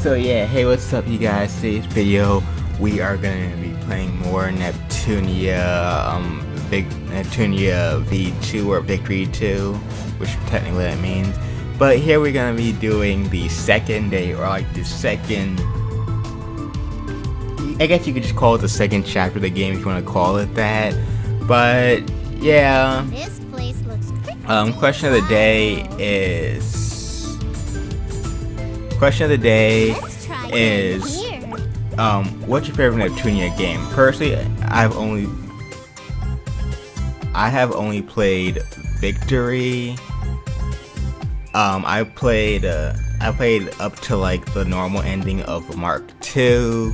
So yeah, hey, what's up you guys? Today's video we are gonna be playing more Neptunia V2 or Victory 2, which technically that means. But here we're gonna be doing the second day, or like the second, I guess you could just call it the second chapter of the game if you wanna call it that. But yeah. This place looks Question of the day is what's your favorite Neptunia game? Personally, I have only played Victory. I played up to like the normal ending of Mark II,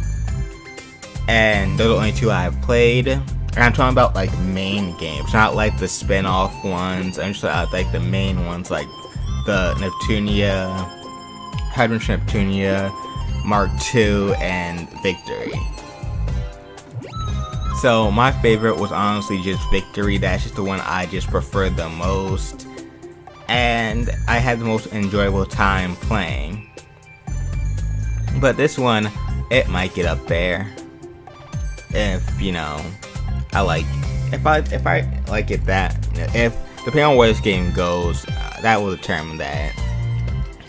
and those are the only two I've played. And I'm talking about like main games, not like the spin-off ones. I'm just like the main ones, like the Neptunia, Megadimension Neptunia, Mark II, and Victory. So my favorite was honestly just Victory. That's just the one I just preferred the most, and I had the most enjoyable time playing. But this one, it might get up there if you know. If I like it that, if depending on where this game goes, that will determine that.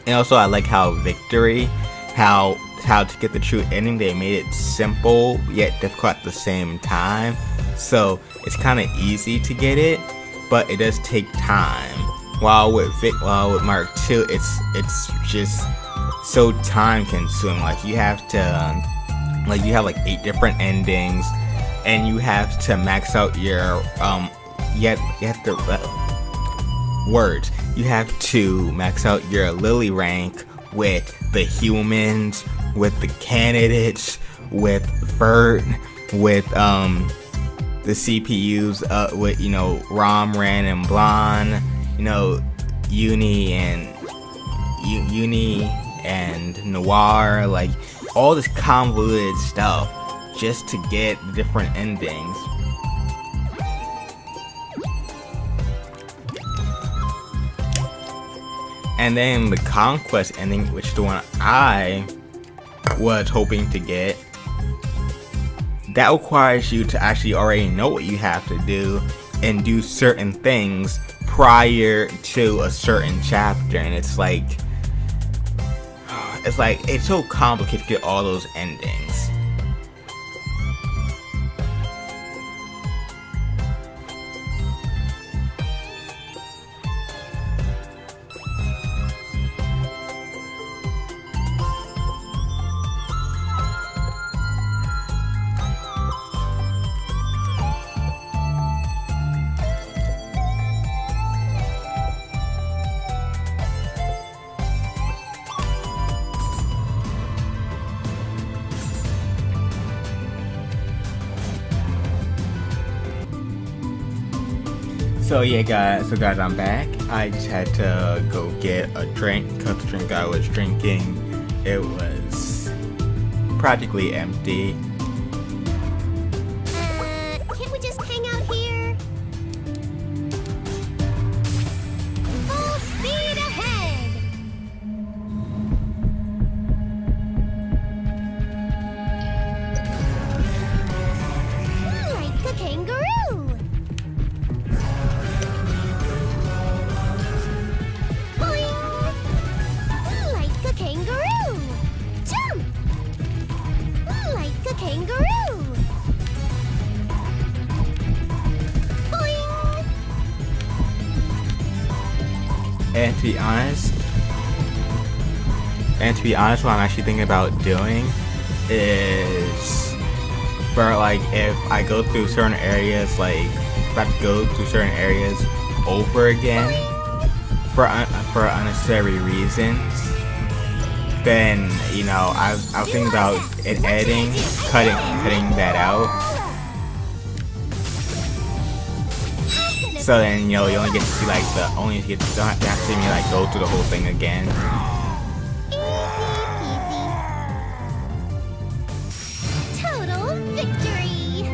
And also I like how Victory, how to get the true ending, they made it simple yet difficult at the same time. So it's kind of easy to get it, but it does take time. While with Mark II, it's just so time consuming. Like you have to, you have like 8 different endings. And you have to max out your you have to max out your Lily rank with the humans, with the candidates, with Vert, with the CPUs, with Rom, Ran, and Blonde, Uni and Noir, like all this convoluted stuff, just to get the different endings. And then the Conquest ending, which is the one I was hoping to get, that requires you to actually already know what you have to do and do certain things prior to a certain chapter. And it's so complicated to get all those endings. So yeah guys, I'm back. I just had to go get a drink because the drink I was drinking, it was practically empty. Can't we just hang out here? Full speed ahead! Like a kangaroo! And to be honest, what I'm actually thinking about doing is, for like, if I go through certain areas, like if I have to go through certain areas over again for unnecessary reasons, then I was thinking about editing, cutting that out. So then, you only get to see like don't have to see me like go through the whole thing again. Easy peasy. Total victory.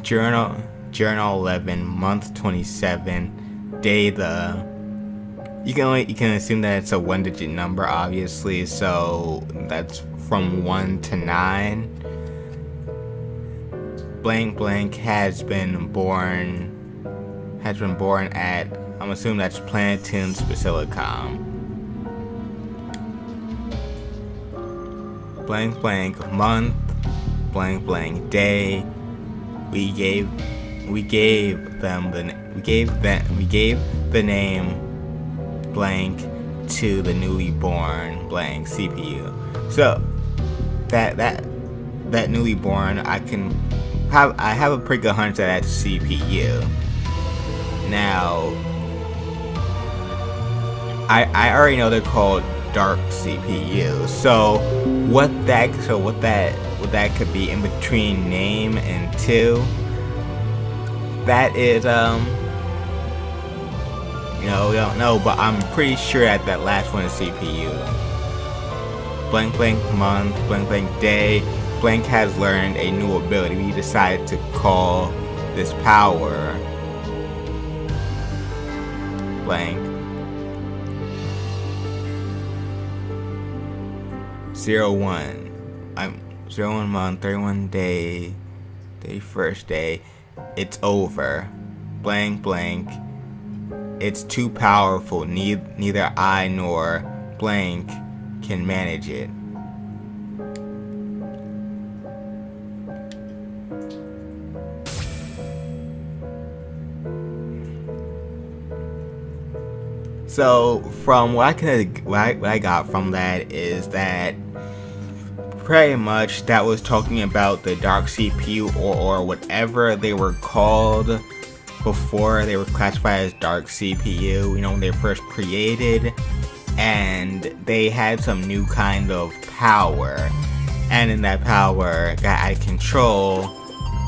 Journal 11, month 27, day the. You can assume that it's a 1-digit number, obviously. So that's from 1 to 9. Blank blank has been born at, I'm assuming that's Planetoon's Basilicom. Blank blank month, blank blank day. We gave the name blank to the newly born blank CPU. So that newly born, I have a pretty good hunch that that's CPU. Now, I already know they're called dark CPU. So what that could be in between name and 2, that is we don't know, but I'm pretty sure that last one is CPU. Blank blank month, blank blank day. Blank has learned a new ability. We decided to call this power blank 01. 01 month, 31 day, 31st day. It's over. Blank blank. It's too powerful. Neither I nor blank can manage it. So from what I got from that is that pretty much that was talking about the dark CPU or whatever they were called before they were classified as dark CPU, when they were first created, and they had some new kind of power, and then that power got out of control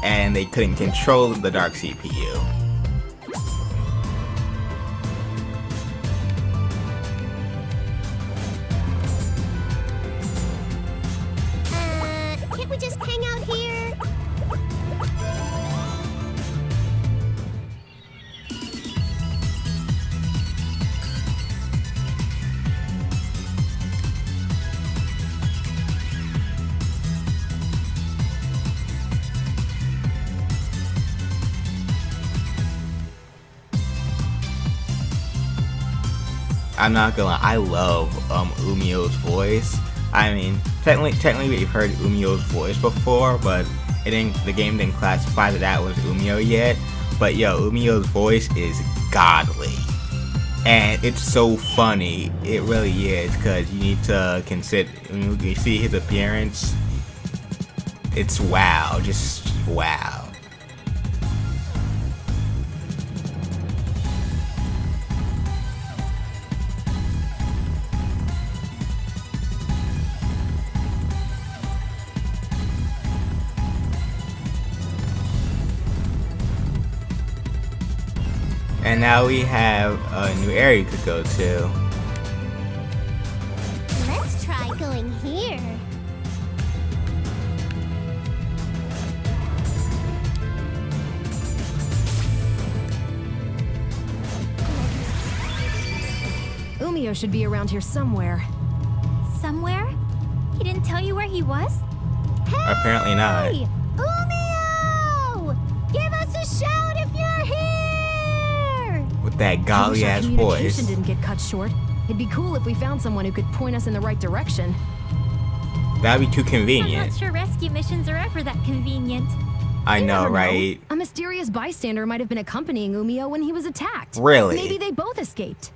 and they couldn't control the dark CPU. Can't we just hang out here? I'm not gonna lie, I love Umio's voice. I mean, technically we've heard Umio's voice before, but the game didn't classify that was Umio yet. But yo, Umio's voice is godly, and it's so funny. It really is, because you need to consider when you see his appearance. It's wow, just wow. And now we have a new area you could go to. Let's try going here. Umio should be around here somewhere. Somewhere? He didn't tell you where he was? Hey! Apparently not. Umio! Give us a shout if you're here! With that golly ass voice. Communication didn't get cut short. It'd be cool if we found someone who could point us in the right direction. That'd be too I'm convenient. not sure rescue missions are ever that convenient. I You know, never right? A mysterious bystander might have been accompanying Umio when he was attacked. Really? Maybe they both escaped.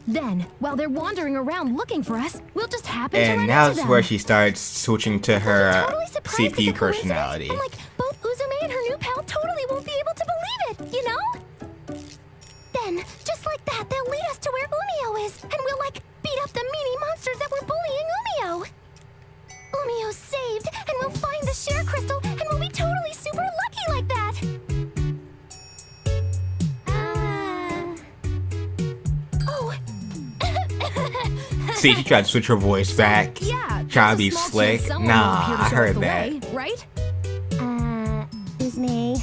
Then, while they're wandering around looking for us, we'll just happen to run And now into is them. where she starts switching to her Totally surprised at the CPU coincidence. personality. I'm like, both Uzume and her new pal totally won't be able to believe it, you know? Then, just like that, they'll lead us to where Umio is, and we'll, like, beat up the meanie monsters that were bullying Umio. Umio's saved, and we'll find the share crystal, and we'll be totally super lucky like that. Oh. See, she tried to switch her voice back. Yeah, Trying to be there's a small slick. chance someone will Nah, appear to I show us heard the that. way, right? Suzume.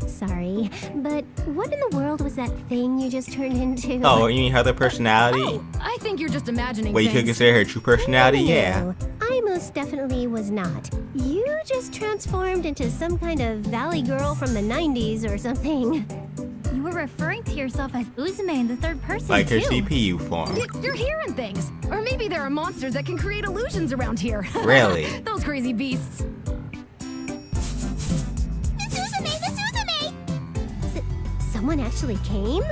Sorry, but what in the world was that thing you just turned into? Oh, you mean her personality? Oh, I think you're just imagining What, you could things. consider her true personality? No, Yeah. I most definitely was not. You just transformed into some kind of valley girl from the 90s or something. You were referring to yourself as Uzume in the third person, Like her too. CPU form. You're hearing things. Or maybe there are monsters that can create illusions around here. Really? Those crazy beasts. Someone actually came?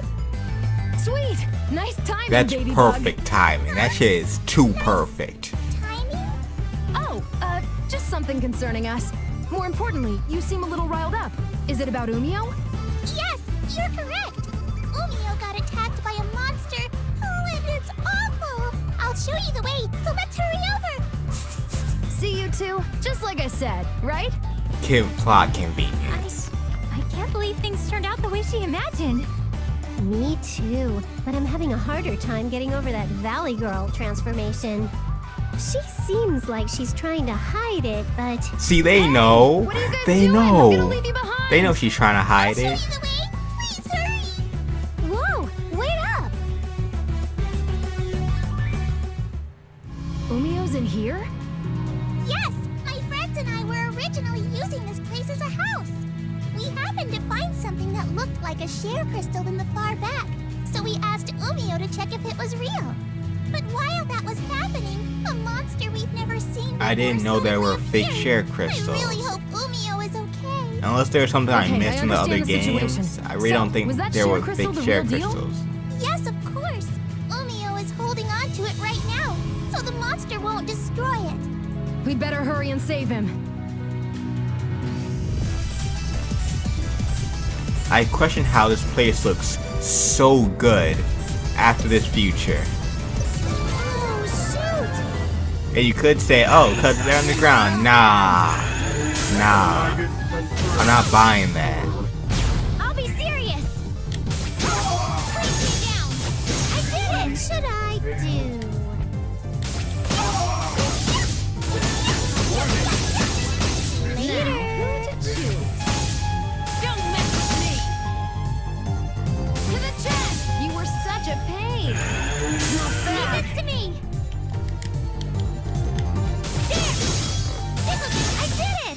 Sweet. Nice timing, That's baby bug. perfect timing. That shit is too perfect. Timing? Oh, just something concerning us. More importantly, you seem a little riled up. Is it about Umio? Yes, you're correct. Umio got attacked by a monster. Oh, and it's awful. I'll show you the way, so let's hurry over. See you two? Just like I said, right? Plot convenience. I can't believe things turned out the way she imagined. Me too, but I'm having a harder time getting over that Valley Girl transformation. She seems like she's trying to hide it, but... See, they know. What are you guys They doing? I'm gonna know. leave you behind. They know she's trying to hide Show you it. the way. Please hurry. Whoa, wait up. Umio's in here? Yes, my friends and I were originally using this place as a house. We happened to find something that looked like a share crystal in the far back, so we asked Umio to check if it was real. But while that was happening, a monster we've never seen before I didn't know there were suddenly fake appeared. share I crystals. really hope Umio is okay. Unless there's something I Okay, missed in the other understand the games, situation. I really So, don't think was that there share were crystal fake the share real deal? crystals. Yes, of course. Umio is holding on to it right now, so the monster won't destroy it. We'd better hurry and save him. I question how this place looks so good after this future. Oh, shoot! And you could say, oh, because they're on the ground. Nah. I'm not buying that. I'll be serious. Place me down. I did it. Should I do? Later. Don't mess with me! To the chest! You were such a pain! Not bad. Leave this to me. There. I did it.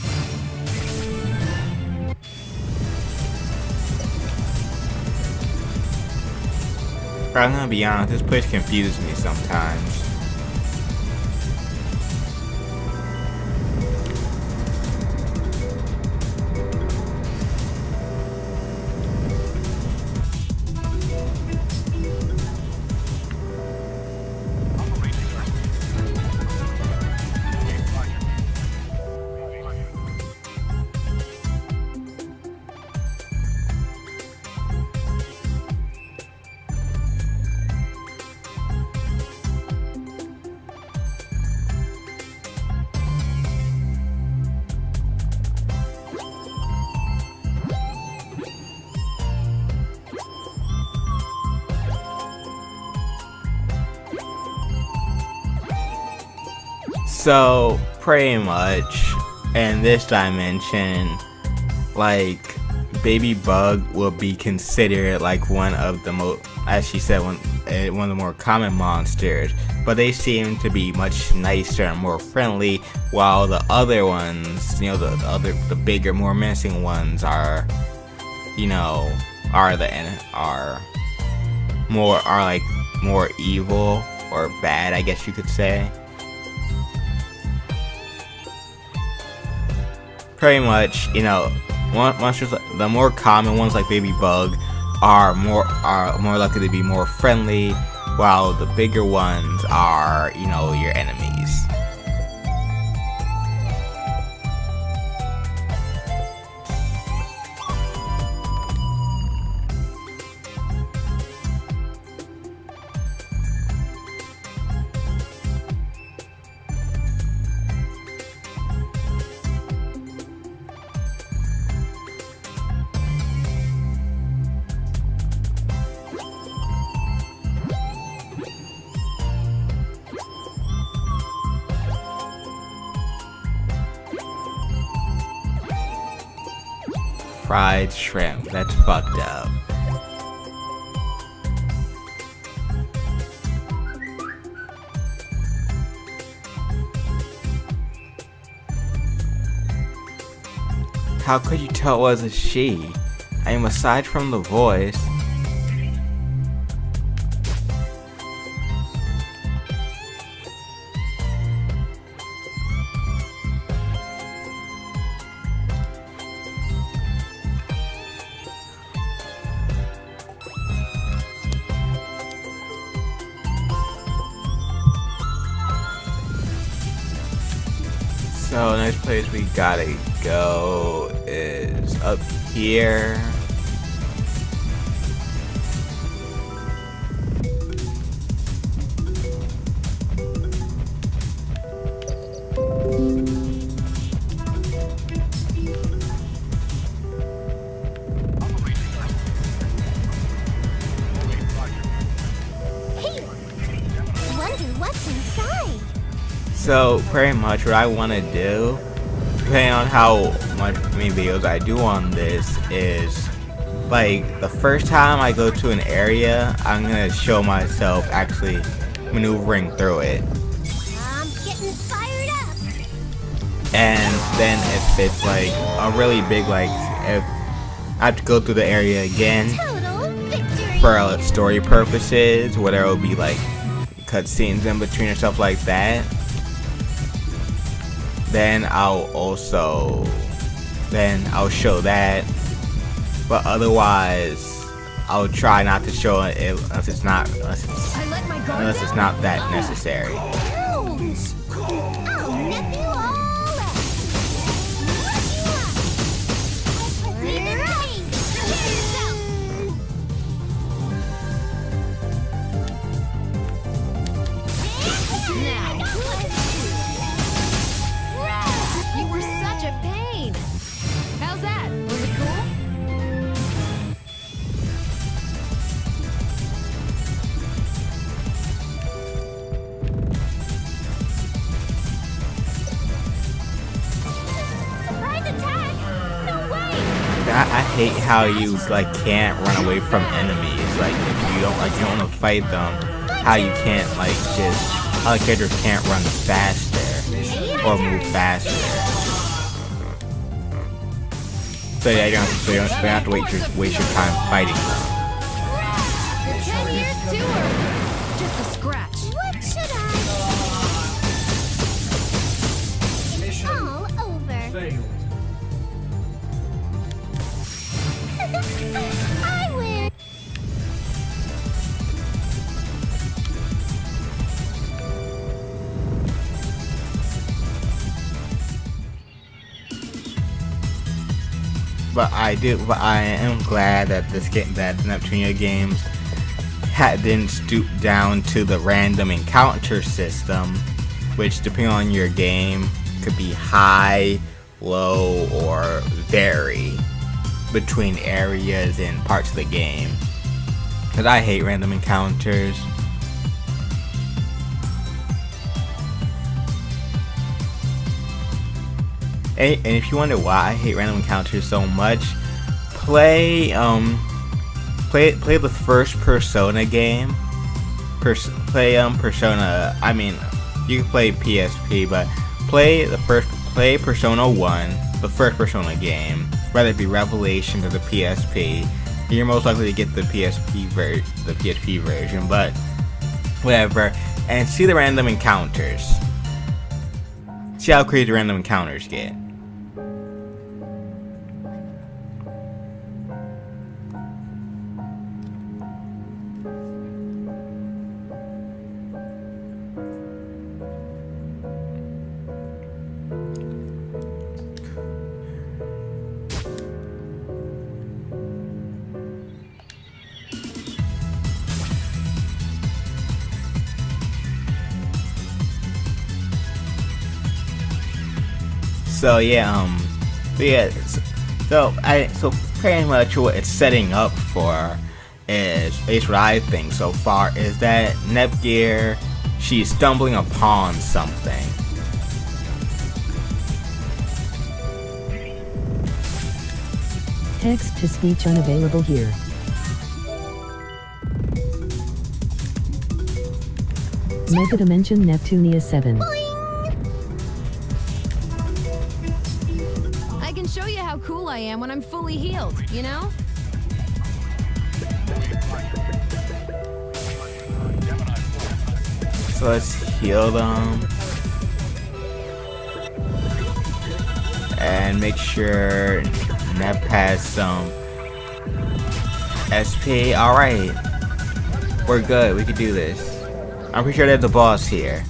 But I'm gonna be honest, this place confuses me sometimes. So, pretty much, in this dimension, like, Baby Bug will be considered like one of the most, as she said, one of the more common monsters. But they seem to be much nicer and more friendly, while the other ones, you know, the bigger, more menacing ones are, you know, are like more evil or bad, I guess you could say. Pretty much, you know, monsters, the more common ones like Baby Bug are more likely to be more friendly, while the bigger ones are, you know, your enemies. fried shrimp. That's fucked up. How could you tell it was a she? I mean, aside from the voice. So next place we gotta go is up here. Hey, wonder what's inside. So pretty much what I want to do, depending on how many videos I do on this, is like the first time I go to an area, I'm gonna show myself actually maneuvering through it. I'm getting fired up. And then if it's like a really big, like if I have to go through the area again Total victory. for story purposes, where there will be like cutscenes in between or stuff like that, then I'll show that. But otherwise, I'll try not to show it unless it's not that necessary. Ouch. I'll nip you all up. Leave it right. Prepare yourself. Now, you were such a pain. How's that? Was it cool? Surprise attack. No way. I hate how you like can't run away from enemies. Like if you don't want to fight them, how you can't like just how the characters can't run faster or move faster. So yeah, you don't have to waste your time fighting them. You're 10 years too early. Just a scratch. What should It's all over. I win. But I am glad that the Neptunia games didn't stoop down to the random encounter system, which depending on your game could be high, low, or vary between areas and parts of the game. Because I hate random encounters. And if you wonder why I hate random encounters so much, play the first Persona game. Persona. I mean, you can play PSP, but play Persona 1, the first Persona game. Whether it be Revelation or the PSP, you're most likely to get the PSP version, but whatever. And see the random encounters. See how crazy random encounters get. So so pretty much what it's setting up for is, at least what I think so far, is that Nepgear, she's stumbling upon something. Text-to-speech unavailable here. Megadimension Neptunia VII. I can show you how cool I am when I'm fully healed, you know? So let's heal them. And make sure Nep has some SP. Alright. We're good. We can do this. I'm pretty sure there's a boss here.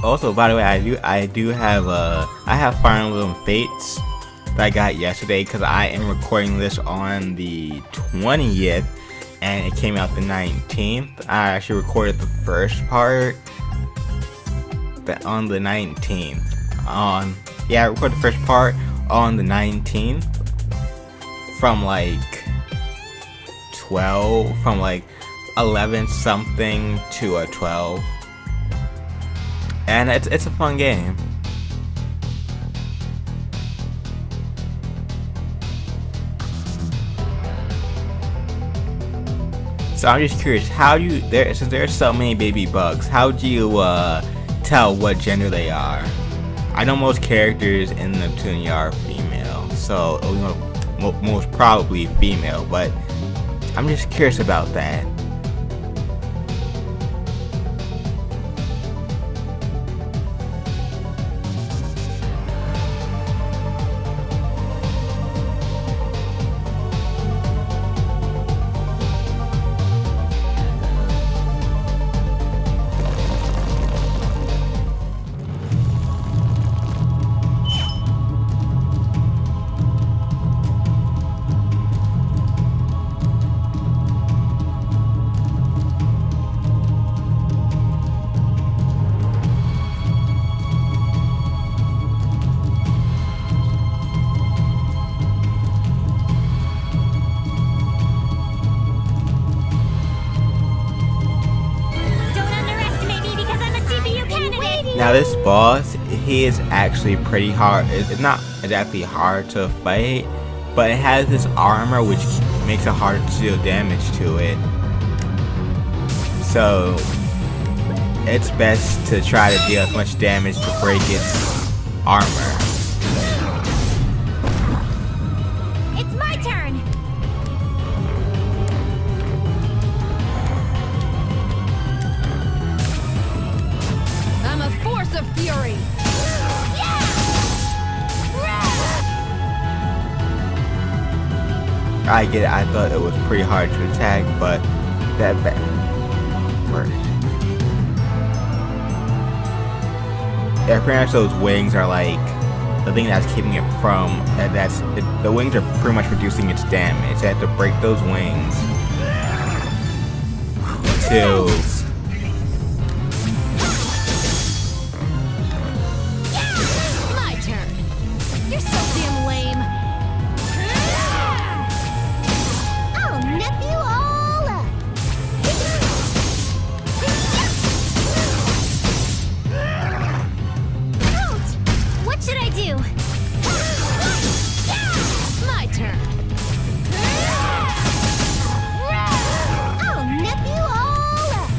Also, by the way, I have Fire Emblem Fates that I got yesterday because I am recording this on the 20th and it came out the 19th. I actually recorded the first part on the 19th. I recorded the first part on the 19th from like 11 something to a 12. And it's a fun game. So I'm just curious, since there's so many baby bugs, how do you tell what gender they are? I know most characters in Neptunia are female, so most probably female, but I'm just curious about that. Now this boss, he is actually pretty hard. It's not exactly hard to fight, but it has this armor which makes it hard to deal damage to it. So it's best to try to deal as much damage to break its armor. It's my turn. I'm a force of fury. I get it. I thought it was pretty hard to attack, but that worked. Yeah, pretty much those wings are like the thing that's keeping it from. The wings are pretty much reducing its damage. I have to break those wings to. My turn. You're so damn lame. I'll nip you all up. Ouch! What should I do? My turn. I'll nip you all up.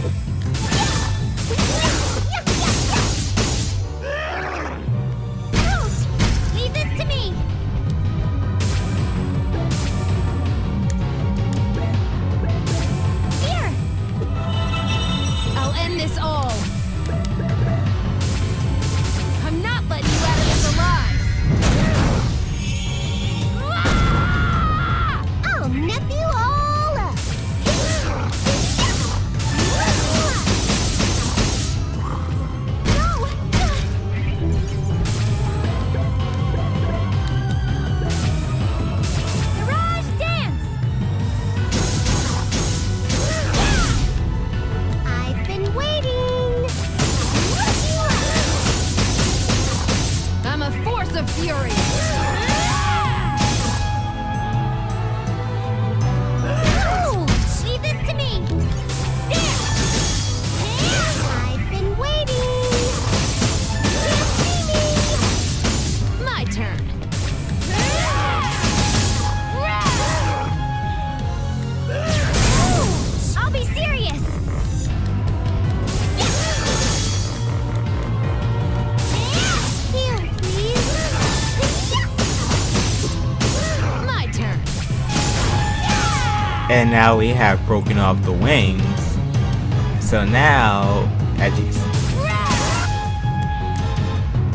And now we have broken off the wings. So now,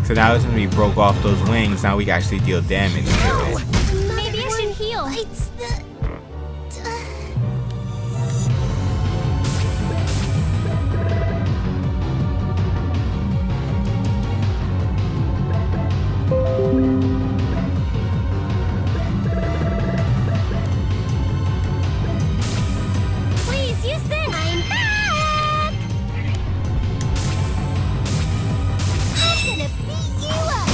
so now since we broke off those wings, now we can actually deal damage to it. Maybe I should heal. It's the... Please use this. I'm back! I'm gonna beat you up!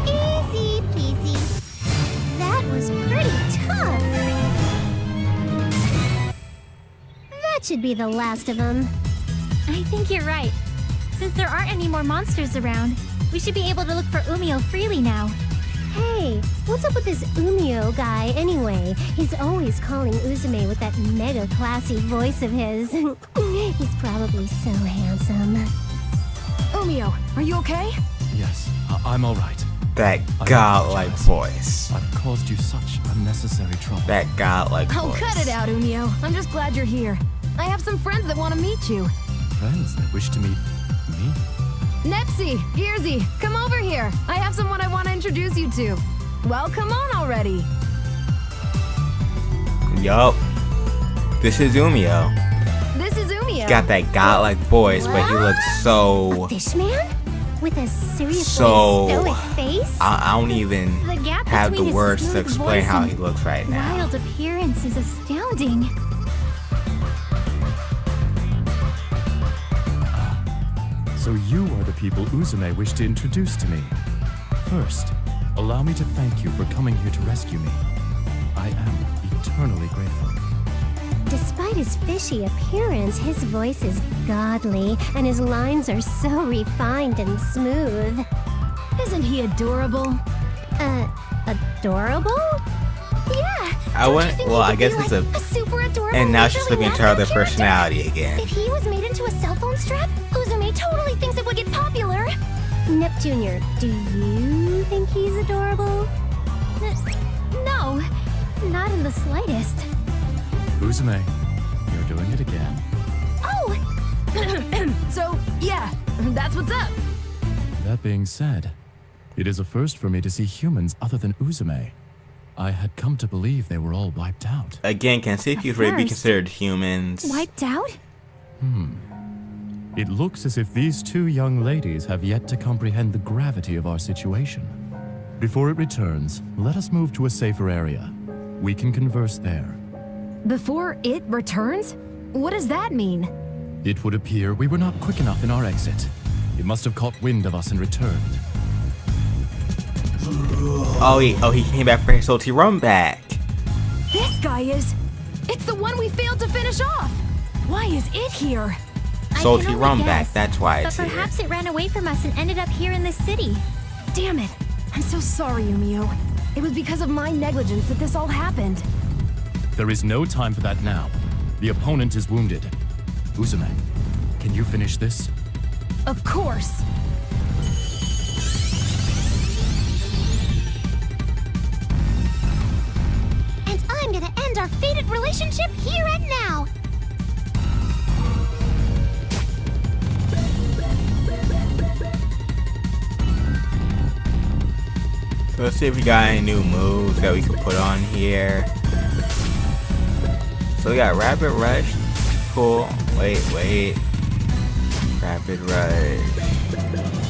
Easy peasy. That was pretty tough. That should be the last of them. I think you're right. Since there aren't any more monsters around, we should be able to look for Umio freely now. Hey, what's up with this Umio guy anyway? He's always calling Uzume with that mega classy voice of his. He's probably so handsome. Umio, are you okay? Yes, I'm all right. That I godlike apologize. voice. I've caused you such unnecessary trouble. That godlike Oh, voice. cut it out, Umio. I'm just glad you're here. I have some friends that want to meet you. Friends that wish to meet me? Nepsi, Gearsy, come over here. I have someone I want to introduce you to. Well, come on already. Yup. This is Umio. This is Umio. He's got that godlike voice, but he looks so... Fishman? With a seriously So- stoic face? I don't even The gap have between the his words to smooth explain voice how and he looks right now. wild appearance is astounding. So you are the people Uzume wished to introduce to me. First, allow me to thank you for coming here to rescue me. I am eternally grateful. Despite his fishy appearance, his voice is godly, and his lines are so refined and smooth. Isn't he adorable? Adorable? Yeah. I Don't went- you think well, he I could guess be it's like a- super adorable. And now she's leisurely flipping to her other mascot character? personality again. If he was made into a cell phone strap, Uzume totally thinks it would get popular. Neptunior, do you think he's adorable? No, not in the slightest. Uzume, you're doing it again. Oh! So, yeah, that's what's up. That being said, it is a first for me to see humans other than Uzume. I had come to believe they were all wiped out. Again, can CPUs really be First. considered humans? Wiped out? It looks as if these two young ladies have yet to comprehend the gravity of our situation. Before it returns, let us move to a safer area. We can converse there. Before it returns? What does that mean? It would appear we were not quick enough in our exit. It must have caught wind of us and returned. Oh, he came back for his salty run back. This guy is... It's the one we failed to finish off. Why is it here? I Salty can only run back, guess, that's why But it's here. perhaps it ran away from us and ended up here in this city. Damn it. I'm so sorry, Umio. It was because of my negligence that this all happened. There is no time for that now. The opponent is wounded. Uzume, can you finish this? Of course. And I'm gonna end our fated relationship here and now! So let's see if we got any new moves that we can put on here. So we got Rapid Rush. Cool. Wait. Rapid Rush.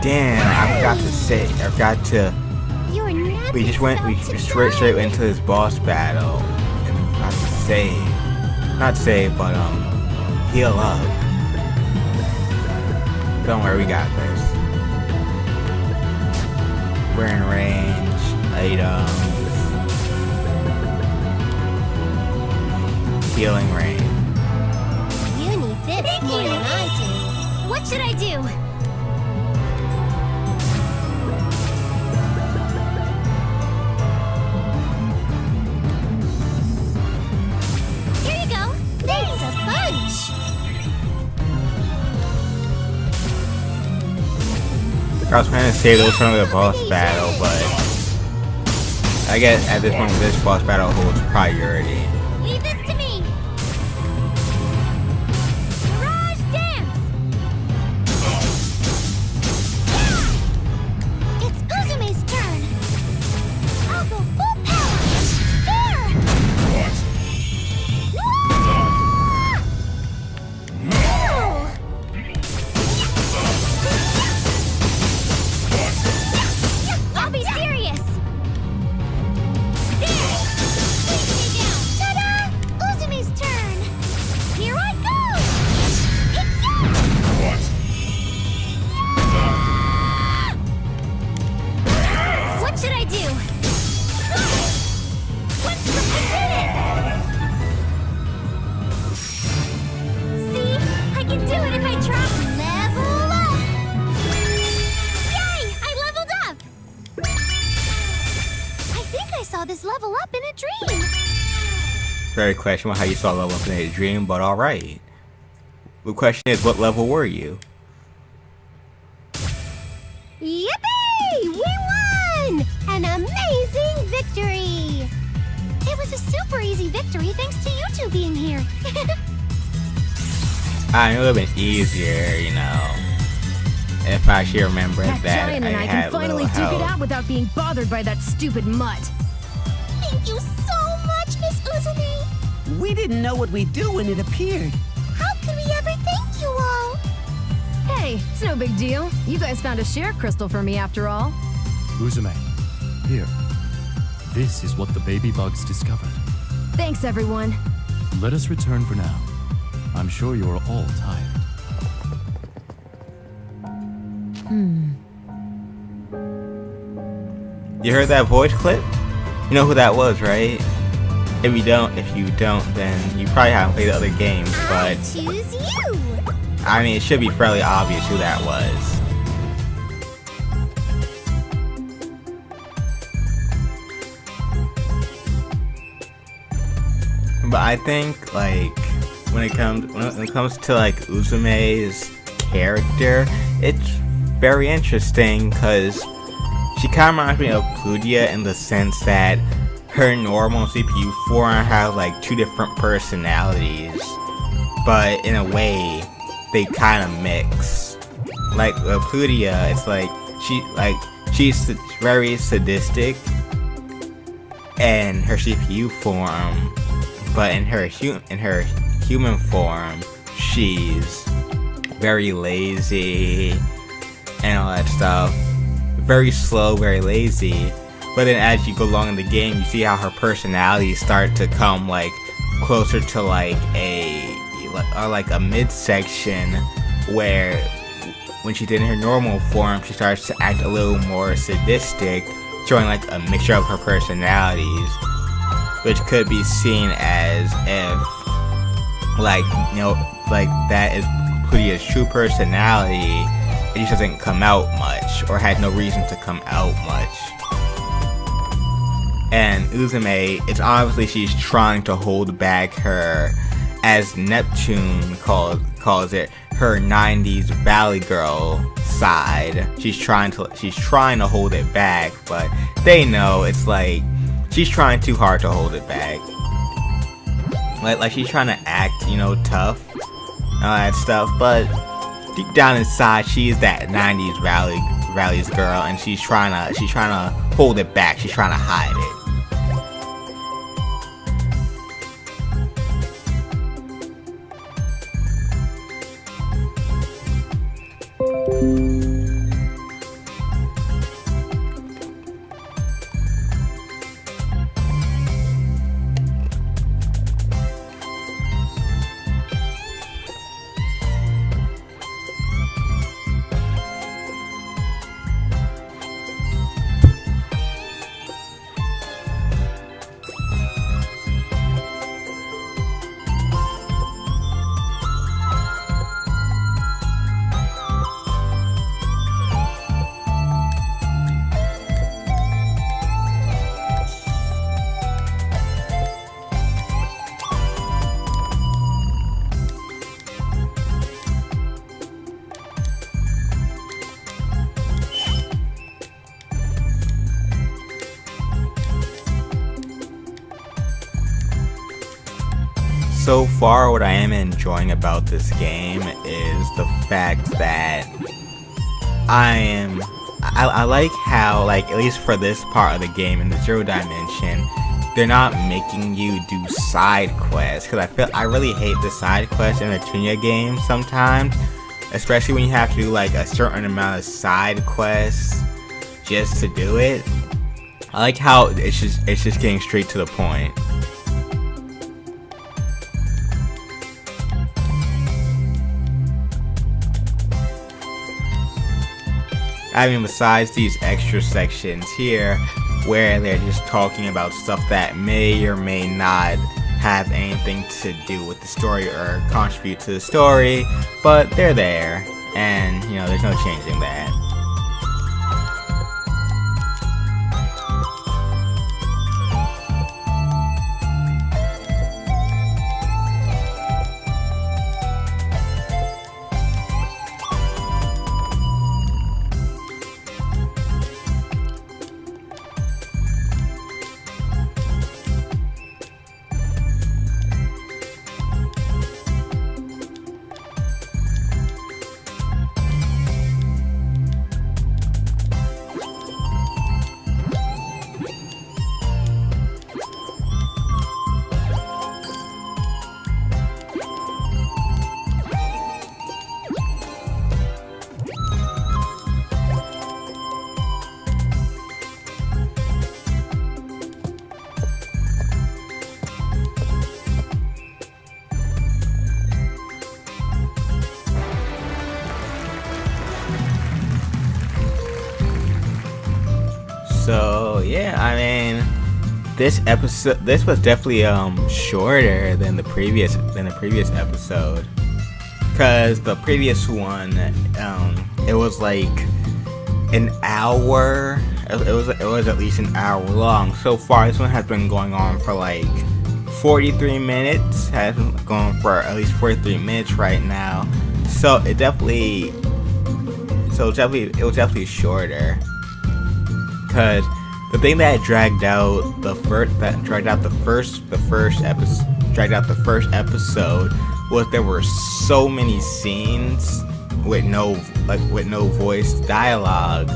Damn, I forgot to say. I forgot to. Your nap We is went about to straight die. into this boss battle. And we forgot to save. Not save, but heal up. Don't worry, we got this. We're in range. Items. Healing range. You need this more than I do. What should I do? Here you go. Thanks a bunch. I was trying to save those from the boss battle, but I guess at this point this boss battle holds priority. Leave this to me. Garage dance. It's Uzume's turn. I'll go full power. There. No! I'll be serious. Ta-da! Uzume's turn. Here I go. What should I do? What's the See? I can do it if I try. Level up. Yay! I leveled up! I think I saw this level up in a dream. Very questionable how you saw level up in a dream, but alright. The question is, what level were you? Yippee! We won! An amazing victory! It was a super easy victory thanks to you two being here. I know it would have been easier, you know, if I actually remembered That that giant I and I had can finally little duke it health. out without being bothered by that stupid mutt. Thank you so much, Miss Uzume. We didn't know what we'd do when it appeared. How could we ever thank you all? Hey, it's no big deal. You guys found a share crystal for me after all. Uzume, here. This is what the baby bugs discovered. Thanks, everyone. Let us return for now. I'm sure you are all tired. You heard that voice clip? You know who that was, right? If you don't, then you probably haven't played the other games, I but choose you. I mean, it should be fairly obvious who that was. But I think, like, when it comes to like Uzume's character, it's very interesting because she kind of reminds me of Plutia in the sense that her normal CPU form have like two different personalities, but in a way they kind of mix. Like Plutia, it's like she's very sadistic in her CPU form, but in her human form, she's very lazy and all that stuff. Very slow, very lazy. But then as you go along in the game, you see how her personality start to come like closer to like a midsection, where when she's in her normal form, she starts to act a little more sadistic, showing like a mixture of her personalities, which could be seen as if, like, you know, like that is Plutia's true personality. It just doesn't come out much, or had no reason to come out much. And Uzume, it's obviously she's trying to hold back her, as Neptune calls it, her 90s Valley Girl side. She's trying to hold it back, but they know it's like she's trying too hard to hold it back. Like she's trying to act, you know, tough and all that stuff, but deep down inside, she's that 90s Valley's girl, and she's trying to hold it back. She's trying to hide it. so far, what I am enjoying about this game is the fact that I like how, like, at least for this part of the game in the Zerodimension, they're not making you do side quests, because I really hate the side quests in the Neptunia game sometimes, especially when you have to do like a certain amount of side quests just to do it. I like how it's just getting straight to the point. I mean, besides these extra sections here, where they're just talking about stuff that may or may not have anything to do with the story or contribute to the story, but they're there, and, you know, there's no changing that. So yeah, I mean, this was definitely shorter than the previous episode, because the previous one it was like an hour. It was at least an hour long. So far, this one has been going on for like 43 minutes. Has been going for at least 43 minutes right now. So it was definitely shorter. Because the thing that dragged out the first episode was there were so many scenes with no voice dialogue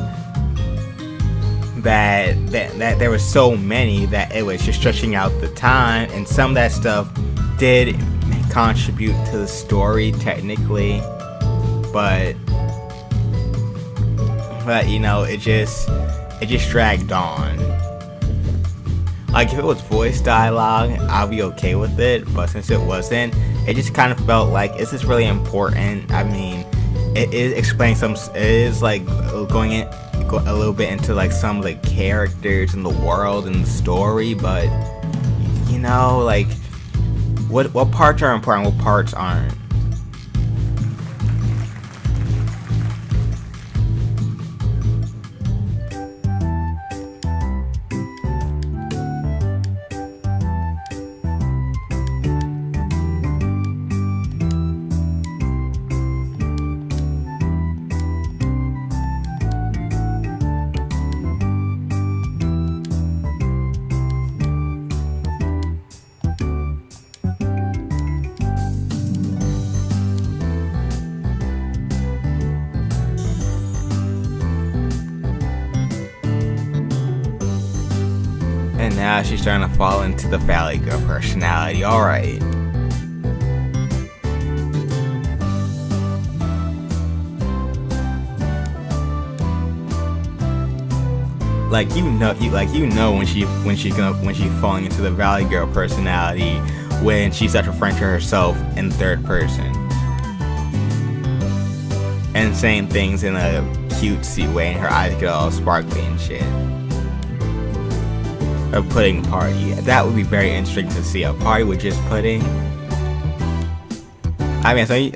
that there were so many that it was just stretching out the time, and some of that stuff did contribute to the story technically, but you know, it just dragged on. Like, if it was voice dialogue, I'll be okay with it, but since it wasn't, it just kind of felt like, is this really important? I mean, it is explaining it is like going a little bit into like some of the characters in the world and the story, but you know, like, what parts are important, what parts aren't? And now she's starting to fall into the Valley Girl personality. Alright. Like, you know when she's falling into the Valley Girl personality when she starts referring to herself in third person and saying things in a cutesy way, and her eyes get all sparkly and shit. Or pudding party. That would be very interesting to see, a party with just pudding. I'm in.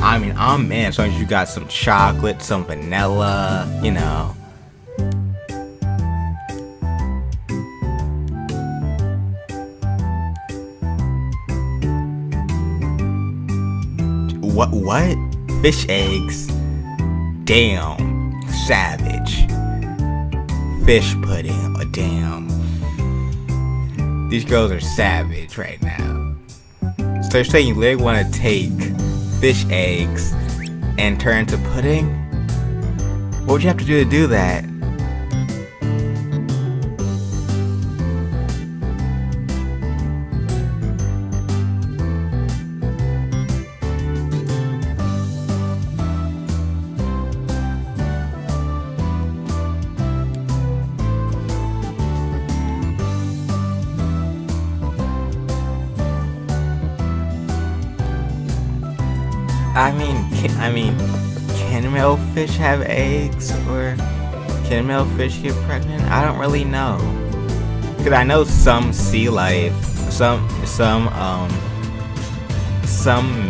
As long as you got some chocolate, some vanilla, you know. What? Fish eggs? Damn. Savage. Fish pudding. Oh, damn. These girls are savage right now. So you're saying you literally want to take fish eggs and turn into pudding? What would you have to do that? I mean, can male fish have eggs, or can male fish get pregnant? I don't really know. Cause I know some sea life, some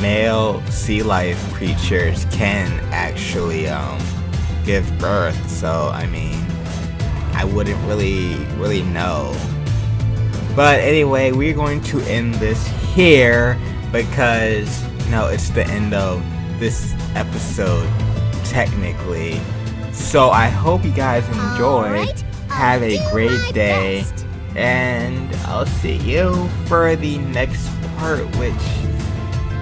male sea life creatures can actually give birth. So I mean, I wouldn't really know. But anyway, we're going to end this here because it's the end of this episode technically. So I hope you guys enjoyed. Alright, Have a I'll do great my day, best. and I'll see you for the next part, which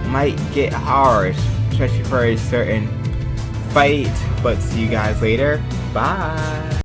might get hard, especially for a certain fight. But see you guys later. Bye.